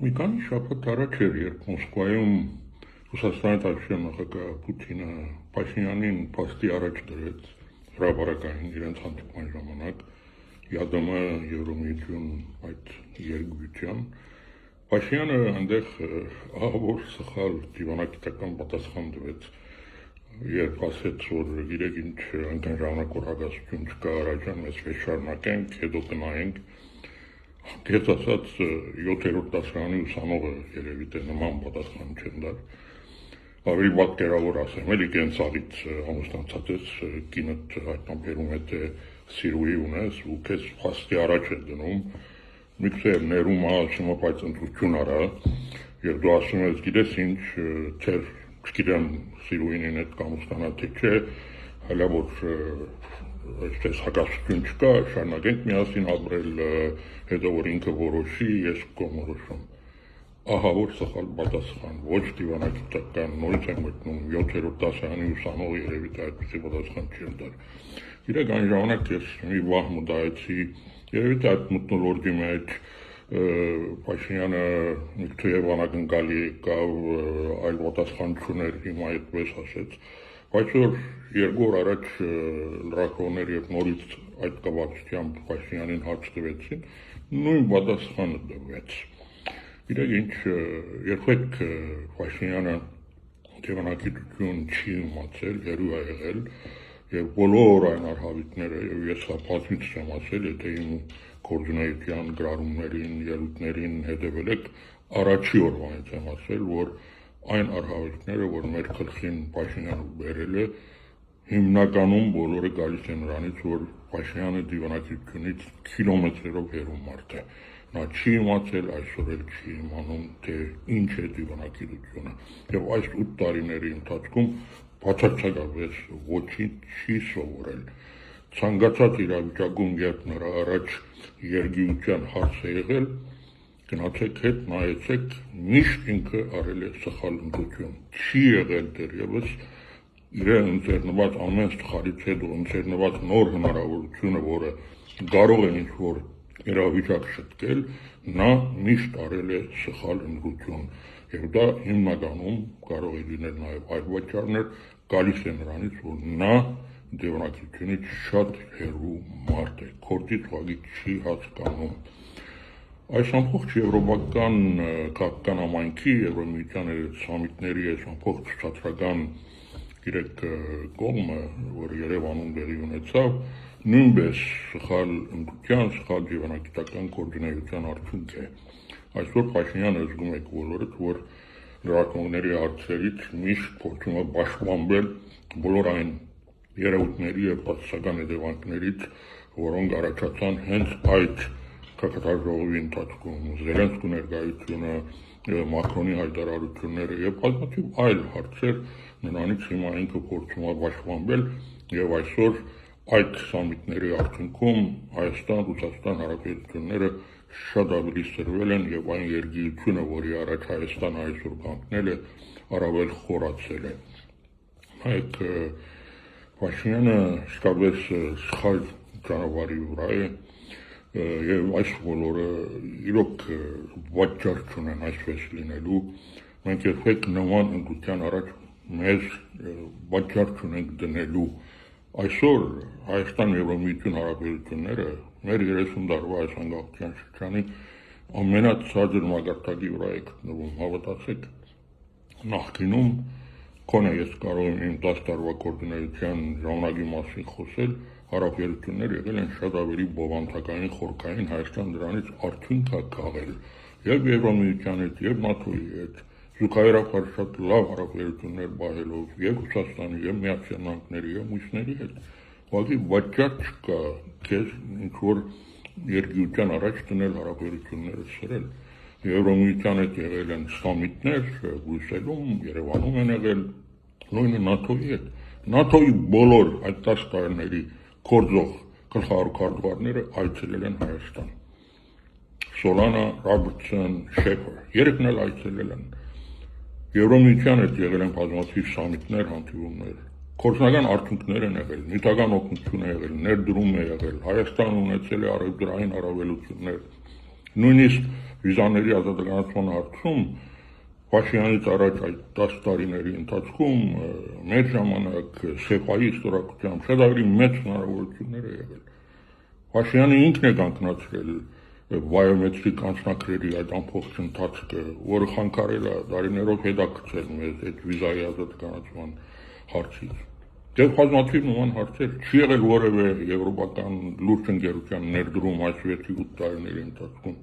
Մի քանի շաբաթ առաջ էր, երբ Մոսկվայում Ռուսաստանի Դաշնության նախագահ Պուտինը Փաշինյանին փաստի առաջ դրեց հրապարակային իրենց հանդիպման ժամանակ, ԵԱԴՄ Եվրոմիություն այդ երկգույթյան, Փաշինյանը այնտեղ ահավոր սխալ դիվանագիտական պատասխան տվեց, երբ ասեց, որ գիտեք ինչ, այնքան ժամանակ որ հագասություն չկա, առաջան մեզ վեր շարունակենք, հետո կնայենք։ Կերտ ասած 7-րդ դասարանի ուսանողը երևի թե նման պատասխան չեն դար, ավելի պատկերավոր ասեմ, էլի կենցաղից ամուսնացած ես, կինդ հայտնաբերում է թե սիրուհի ունես ու քեզ փաստի առաջ է դնում, միգուցե ներում ասում է, բայց ընտրություն արա, եւ դու ասում ես, գիտես ինչ, թե չգիտեմ սիրուհին հետ կամուսնանա թե չէ, հələ որ այսպես հակասություն չկա, շարունակենք միասին ապրել, հետո որ ինքը որոշի, ես կորոշում։ Ահավոր սխալ պատասխան, ոչ դիվանագիտական, նորից եմ մտնում 7-րդ դասարանի ուսանող երևի թե այդպիսի պատասխան չեմ տար։ Գիտեք, այն ժամանակ ես մի վահ մտածեցի, երևի թե այդ մթնոլորտի մեջ Փաշինյանը թեև անակնկալի եկավ, այլ պատասխան չուներ, հիմա այդպես ասեց, բայց որ 2 օր առաջ լրագրողներ եւ նորից այդ կապակցությամբ Փաշինյանին հարց տվեցին, նույն պատասխանը տվեց։ Գիտեք ինչ, երբեք Փաշինյանը դիվանագիտություն չի իմացել, հերու է եղել եւ բոլոր այն արհավիտները եւ ես հապացույց եմ ասել, եթե իմ կոորդինատիան գրառումներին, ելույթներին հետևել եք, առաջի օրվանից եմ ասել, որ այն արհավիրքները, որ մեր գլխին Փաշինյանը բերել է, հիմնականում բոլորը գալիս են նրանից, որ Փաշինյանը դիվանագիտությունից կիլոմետրերով հեռու մարդ է։ Նա չի իմացել, այսօր էլ չի իմանում, թե ինչ է դիվանագիտությունը։ Եվ այս 8 տարիների ընթացքում բացարձակապես ոչինչ չի սովորել։ Ցանկացած իրավիճակում, երբ նրա առաջ երգիության հարց է եղել, գնացեք հետ նայեցեք, միշտ ինքը արել է սխալ ընտրություն։ Չի եղել դեռևս իրեն ընձեռնված ամեն սխալից հետո ընձեռնված նոր հնարավորությունը, որը կարող է ինչ-որ իրավիճակ շտկել, նա միշտ արել է սխալ ընտրություն։ Եվ դա հիմնականում կարող է լինել նաև այլ պատճառներ, գալիս է նրանից, որ նա դիվանագիտությունից շատ հեռու մարդ է, քորդից ուղղակի չի հասկանում։ Այս ամբողջ եվրոպական քաղաքական համայնքի, Եվրոմիության սամիտների այս ամբողջ ցածրական գիրեք կողմը, որ Երևանում տեղի ունեցավ, նույնպես սխալ ընտրության, սխալ դիվանագիտական կոորդինացիան արդյունք է։ Այսօր Փաշինյանը զգում եք բոլորդ, որ լրագրողների հարցերից միշտ փորձում է պաշտպանվել բոլոր այն երևույթների եւ բացասական հետևանքներից, որոնք առաջացան հենց այդ քաղաքաժողովի ընթացքում, Զելենսկու ներկայությունը, Մակրոնի հայտարարությունները եւ բազմաթիվ այլ հարցեր, նրանից հիմա ինքը փորձում է պաշտպանվել եւ այսօր այդ սամիտների արդյունքում Հայաստան-Ռուսաստան հարաբերությունները շատ ավելի սրվել են եւ այն երգիությունը, որի առաջ Հայաստանը այսօր կանգնել է, առավել խորացել է։ Այդ Փաշինյանը իսկապես սխալ ճանապարհի վրա է եւ այս բոլորը իրոք պատճառ չունեն այսպես լինելու։ Մենք երբեք նման ընտրության առաջ մեզ պատճառ չունենք դնելու։ Այսօր Հայաստան Եվրոմիություն հարաբերությունները մեր 30 տարվա այս անկախության շրջանի ամենացածր մակարդակի վրա է գտնվում, հավատացեք։ Նախկինում Քոնե ես կարող եմ իմ 10 տարվա կոորդինացիան ժամանակի մասին խոսել, հարաբերությունները եղել են շատ ավելի բովանդակային, խորքային, Հայաստան դրանից արդյունք է քաղել եւ Եվրոմիության հետ, եւ ՆԱՏՕ-ի հետ, զուգահեռաբար շատ լավ հարաբերություններ բահելով եւ Ռուսաստանի, եւ Միացյալ Նահանգների, եւ մյուսների հետ։ Ուղղակի պատճառ չկա քեզ ինչ-որ երգիության առաջ դնել հարաբերությունները սրել։ Եվրոմիության հետ եղել են սամիտներ, Բրյուսելում, Երևանում են եղել, նույնը ՆԱՏՕ-ի հետ։ ՆԱՏՕ-ի բոլոր այդ 10 տարիների գործող գլխավոր քարտուղարները այցելել են Հայաստան։ Սոլանա, Ռոբերտսոն, Շեփեր, երեքն էլ այցելել են։ Եվրոմիության հետ եղել են բազմաթիվ սամիտներ, հանդիպումներ։ Գործնական արդյունքներ են եղել, նյութական օգնություն է եղել, ներդրում է եղել, Հայաստանը ունեցել է առևտրային հարաբերություններ։ Նույնիսկ վիզաների ազատականացման հարցում Փաշինյանից առաջ այդ 10 տարիների ընթացքում մեր ժամանակ ՍԵՊԱ-ի ստորագրությամբ շատ ավելի մեծ հնարավորություններ է եղել։ Փաշինյանը ինքն է կանգնացրել բայոմետրիկ անձնագրերի այդ ամբողջ ընթացքը, որը խանգարել է տարիներով հետաքրքրել մեզ այդ վիզայի ազատականացման հարցից։ Դեռ բազմաթիվ նման հարցեր չի եղել որևէ եվրոպական լուրջ ընկերության ներդրում այս 6-8 տարիների ընթացքում։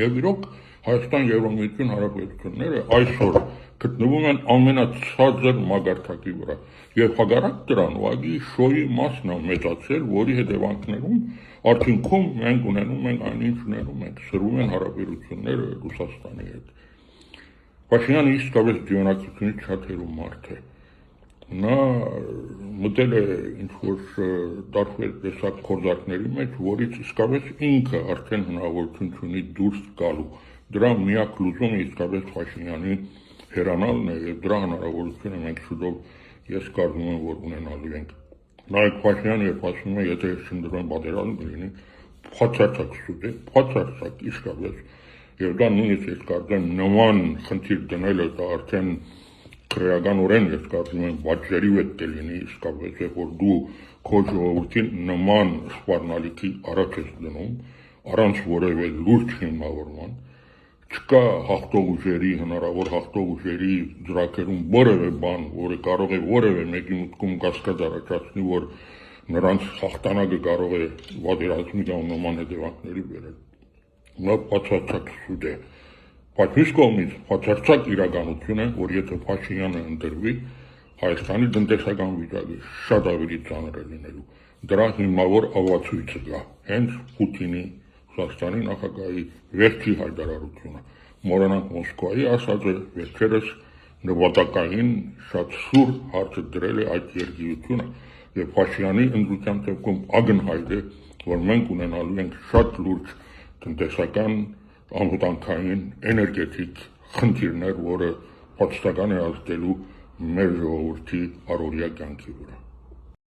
Եվ իրոք Հայաստան-Եվրամիություն հարաբերությունները այսօր գտնվում են ամենացածր մակարդակի վրա։ Եվ հակառակ դրան ուղղակի շոյի մասն է մեծացել, որի հետևանքներում արդյունքում մենք ունենում ենք այնինչ ունենում ենք, սրվում են հարաբերությունները Ռուսաստանի հետ։ Փաշինյանը իսկապես դիոնակությունից շատ հեռու մարդ է։ Նա մտել է ինչ-որ տարբեր տեսակ գործարքների մեջ, որից իսկապես ինքը արդեն հնարավորություն ունի դուրս գալու։ Դրա միակ լուծումը իսկապես Փաշինյանի հեռանալն է եւ դրա հնարավորությունը մենք շուտով ես կարծում եմ, որ ունենալու ենք։ Նայեք Փաշինյանը երբ ասում է, եթե չնդրվեն պատերազմ կլինի, բացարձակ սուտ է, բացարձակ իսկապես, եւ դա նույնիսկ ես կարծեմ նման խնդիր դնելը դա արդեն քրեականորեն ես կարծում եմ վաճառի պետք է լինի իսկապես, երբ որ դու քո ժողովրդին նման սպառնալիքի առաջ ես դնում, առանց որևէ լուրջ հիմնավորման, չկա հաղթող ուժերի, հնարավոր հաղթող ուժերի ծրագրերում որևէ բան, որը կարող է որևէ մեկի մտքում կասկած առաջացնի, որ նրանց հաղթանակը կարող է պատերազմի կամ նման հետևանքների բերել։ Նա բացարձակ սուտ է։ Բայց մյուս կողմից բացարձակ իրականություն է, որ եթե Փաշինյանը ընտրվի, Հայաստանի տնտեսական վիճակը շատ ավելի ծանր է լինելու։ Դրա հիմնավոր ավացույցը կա հենց Պուտինի Ռուսաստանի նախագահի վերջի հայտարարությունը։ Մոռանանք Մոսկվայի ասածը, վերջերս նպատակային շատ սուր հարցը դրել է այդ երկիրությունը եւ Փաշինյանի ընտրության դեպքում ակնհայտ է, որ մենք ունենալու ենք շատ լուրջ տնտեսական, անվտանգային, էներգետիկ խնդիրներ, որը պատշտական է ազդելու մեր ժողովրդի առօրյա կյանքի վրա։